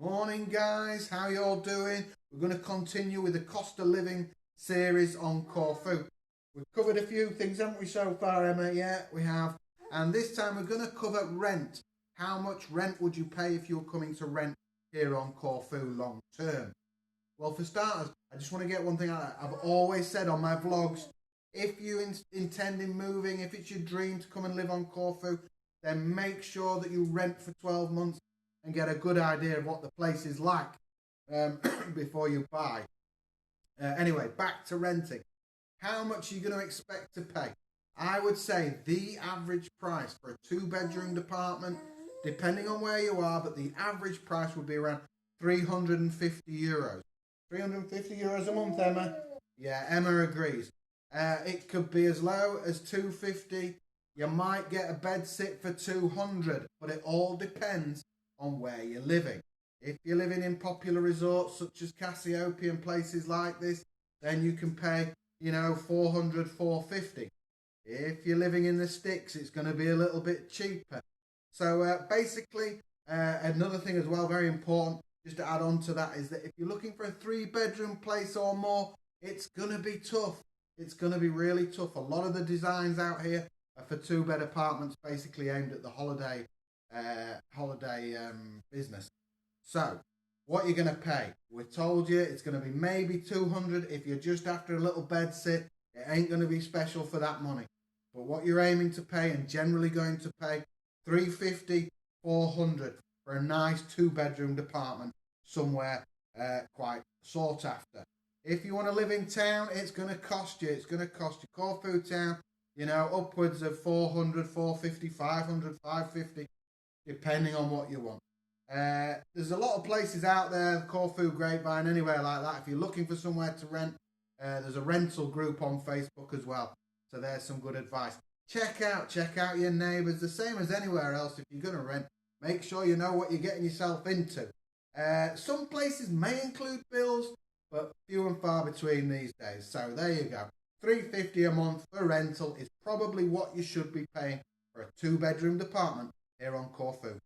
Morning guys, how you all doing? We're going to continue with the cost of living series on Corfu. We've covered a few things, haven't we, so far, Emma? Yeah, we have. And this time we're going to cover rent. How much rent would you pay if you were coming to rent here on Corfu long term? Well, for starters, I just want to get one thing out. I've always said on my vlogs, if you intend in moving, if it's your dream to come and live on Corfu, then make sure that you rent for 12 months and get a good idea of what the place is like before you buy. Anyway, back to renting. How much are you going to expect to pay? I would say the average price for a 2-bedroom apartment, depending on where you are, but the average price would be around €350. €350 a month, Emma? Yeah, Emma agrees. It could be as low as $250. You might get a bed sit for $200, but it all depends on where you're living. If you're living in popular resorts such as Cassiopeia and places like this, then you can pay, $400, $450. If you're living in the sticks, it's going to be a little bit cheaper. So basically, another thing as well, very important, just to add on to that, is that if you're looking for a 3-bedroom place or more, it's going to be tough. It's going to be really tough. A lot of the designs out here are for 2-bed apartments, basically aimed at the holiday business. So, what you're going to pay? We told you it's going to be maybe $200 if you're just after a little bed sit. It ain't going to be special for that money. But what you're aiming to pay and generally going to pay, $350, $400 for a nice 2-bedroom apartment somewhere quite sought after. If you want to live in town, it's going to cost you. It's going to cost you Corfu town, upwards of $400, $450, $500, $550, depending on what you want. There's a lot of places out there, Corfu, Grapevine, anywhere like that. If you're looking for somewhere to rent, there's a rental group on Facebook as well. So there's some good advice. Check out your neighbours. The same as anywhere else. If you're going to rent, make sure you know what you're getting yourself into. Some places may include bills, but few and far between these days. So there you go. $350 a month for rental is probably what you should be paying for a 2-bedroom apartment here on Corfu.